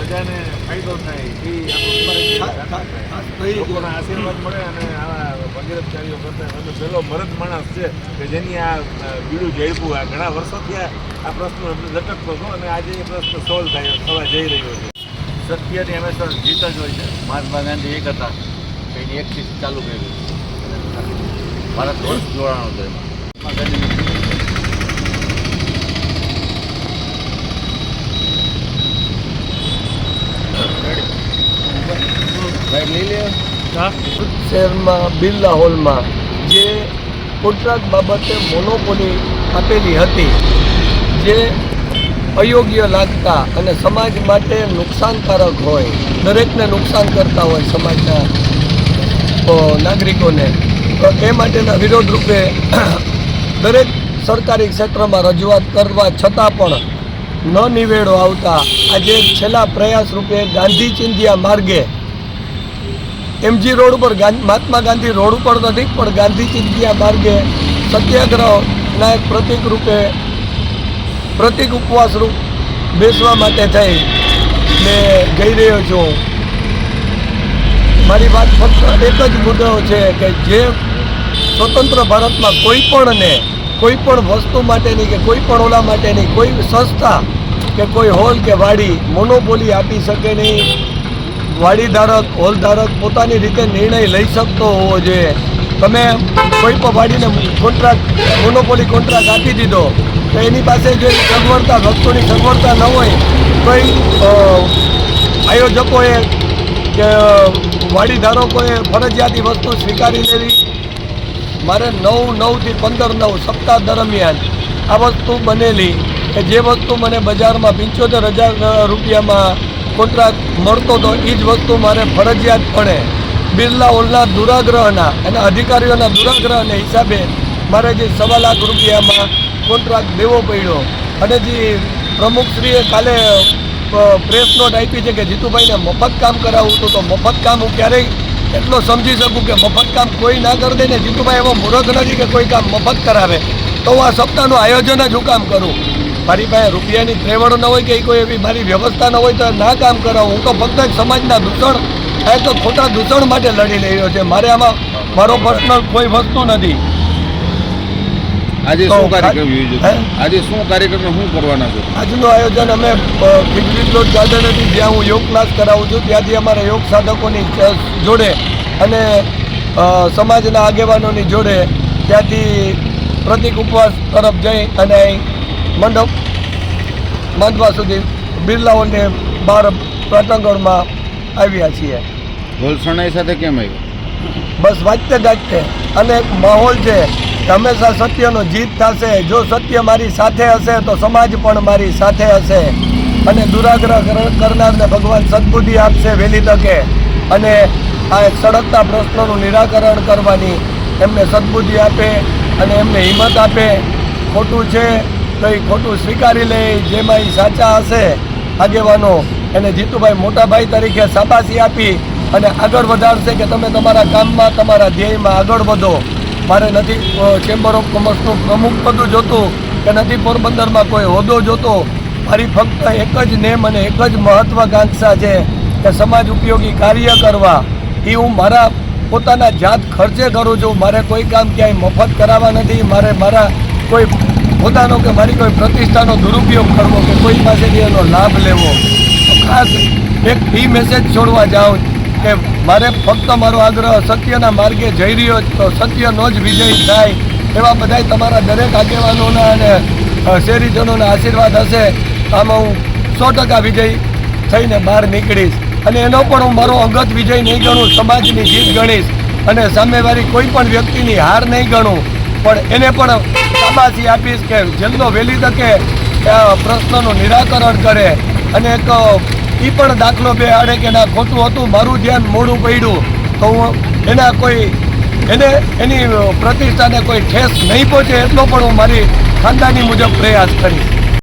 પ્રજાને ફાયદો થાય લોકોના આશીર્વાદ મળે અને આવા ભગીરથ કાર્યો કરતા અમે પહેલો મરદ માણસ છે કે જેની આ બીડું ઝડપું આ ઘણા વર્ષોથી આ પ્રશ્ન લટકતો હતો અને આજે એ પ્રશ્ન સોલ્વ થવા જઈ રહ્યો છે. સત્યની હંમેશા જીત જ હોય છે. મહાત્મા ગાંધી એક હતા કે એની એકથી ચાલુ કર્યું ભારત વર્ષ જોડાણો હતો એમાં મહાત્મા ગાંધીની શહેરમાં બિરલા હોલમાં જે કોન્ટ્રાક્ટ બાબતે મોનોપોલી આપેલી હતી, જે અયોગ્ય લાગતા અને સમાજ માટે નુકસાનકારક હોય, દરેકને નુકસાન કરતા હોય સમાજના નાગરિકોને, તો એ માટેના વિરોધ રૂપે દરેક સરકારી ક્ષેત્રમાં રજૂઆત કરવા છતાં પણ ન નિવેડો આવતા આજે છેલ્લા પ્રયાસ રૂપે ગાંધી ચિંધ્યા માર્ગે MG રોડ ઉપર મહાત્મા ગાંધી રોડ ઉપર નથી પણ ગાંધી ચિંધ્યા માર્ગે સત્યાગ્રહના એક પ્રતિક રૂપે પ્રતિક ઉપવાસ રૂપ બેસવા માટે થઈ મેં જઈ રહ્યો છું. મારી વાત ફક્ત એક જ મુદ્દો છે કે જે સ્વતંત્ર ભારતમાં કોઈ પણ વસ્તુ માટેની કે કોઈ પણ ઓલા માટેની કોઈ સંસ્થા કે કોઈ હોલ કે વાડી મોનોપોલી આપી શકે નહીં. વાડીધારક હોલધારક પોતાની રીતે નિર્ણય લઈ શકતો હોવો જોઈએ. તમે કોઈ પણ વાડીને મોનોપોલી કોન્ટ્રાક્ટ આપી દીધો તો એની પાસે જો સગવડતા વસ્તુની સગવડતા ન હોય કોઈ આયોજકોએ કે વાડીધારકોએ ફરજિયાતી વસ્તુ સ્વીકારી લેવી. મારે 9 થી 15 સપ્તાહ દરમિયાન આ વસ્તુ બનેલી કે જે વસ્તુ મને બજારમાં 75,000 રૂપિયામાં કોન્ટ્રાક્ટ મળતો હતો એ જ વસ્તુ મારે ફરજિયાતપણે બિરલા હોલના દુરાગ્રહના અને અધિકારીઓના દુરાગ્રહને હિસાબે મારે જે 1.25 લાખ રૂપિયામાં કોન્ટ્રાક્ટ દેવો પડ્યો. અને જે પ્રમુખશ્રીએ કાલે પ્રેસ નોટ આપી છે કે જીતુભાઈને મફત કામ કરાવવું હતું, તો મફત કામ હું ક્યારેય એટલો સમજી શકું કે મફત કામ કોઈ ના કરી દે ને. જીતુભાઈ એવો મૂર્ખ નથી કે કોઈ કામ મફત કરાવે, તો હું આ સપ્તાહનું આયોજન જ હું કામ કરું. મારી પાસે રૂપિયાની ત્રેવડ ન હોય કે કોઈ એવી મારી વ્યવસ્થા ન હોય તો ના કામ કરાવું. હું તો ફક્ત એક સમાજના દૂષણ તો ખોટા દૂષણ માટે લડી રહ્યો છે. મારે આમાં મારો પર્સનલ કોઈ વસ્તુ નથી. આજે શું કાર્યક્રમ શું કરવાના છો? આજનું આયોજન અમે ખીજડી પ્લોટ ગાર્ડન હતી જ્યાં હું યોગ ક્લાસ કરાવું છું, ત્યાંથી અમારા યોગ સાધકોની જોડે અને સમાજના આગેવાનોની જોડે ત્યાંથી પ્રતિક ઉપવાસ તરફ જઈ અને અહીં મંડપ બાંધવા સુધી બિરલા હોલને બહાર પ્રાંગણમાં આવ્યા છીએ. હોલસણાઈ સાથે કેમ આવ્યું? બસ વાંચતે ગાજતે અને એક માહોલ છે કે હંમેશા સત્યનો જીત થશે. જો સત્ય મારી સાથે હશે તો સમાજ પણ મારી સાથે હશે અને દુરાગ્રહ કરનારને ભગવાન સદબુદ્ધિ આપશે વહેલી તકે અને આ એક સળગતા પ્રશ્નોનું નિરાકરણ કરવાની એમને સદબુદ્ધિ આપે અને એમને હિંમત આપે. ખોટું છે તો એ ખોટું સ્વીકારી લે. જેમાં એ સાચા હશે આગેવાનો એને જીતુભાઈ મોટાભાઈ તરીકે શાબાશી આપી અને આગળ વધારશે કે તમે તમારા કામમાં તમારા ધ્યેયમાં આગળ વધો. મારે નથી ચેમ્બર ઓફ કોમર્સનું પ્રમુખ પદ જોતું કે નથી પોરબંદરમાં કોઈ હોદ્દો જોતો. મારી ફક્ત એક જ નેમ અને એક જ મહત્વાકાંક્ષા છે કે સમાજ ઉપયોગી કાર્ય કરવા. એ હું મારા પોતાના જાત ખર્ચે કરું છું. મારે કોઈ કામ ક્યાંય મફત કરાવવા નથી. મારે મારા કોઈ પોતાનો કે મારી કોઈ પ્રતિષ્ઠાનો દુરુપયોગ કરવો કે કોઈ પાસેથી એનો લાભ લેવો. તો ખાસ એક એ મેસેજ છોડવા જાઉં કે મારે ફક્ત મારો આગ્રહ સત્યના માર્ગે જઈ રહ્યો તો સત્યનો જ વિજય થાય એવા બધા તમારા દરેક આગેવાનોના અને શહેરીજનોના આશીર્વાદ હશે. આમાં હું 100% વિજય થઈને બહાર નીકળીશ. અને એનો પણ હું મારો અંગત વિજય નહીં ગણું, સમાજની જીત ગણીશ અને સામેવાળી કોઈ પણ વ્યક્તિની હાર નહીં ગણું, પણ એને પણ શાબાશી આપીશ કે જેટલો વહેલી તકે પ્રશ્નનું નિરાકરણ કરે અને એક એ પણ દાખલો બેહાડે કે ના ખોટું હતું, મારું ધ્યાન મોડું પડ્યું તો હું એની પ્રતિષ્ઠાને કોઈ ઠેસ નહીં પહોંચે એટલો પણ હું મારી ખાનદાની મુજબ પ્રયાસ કરીશ.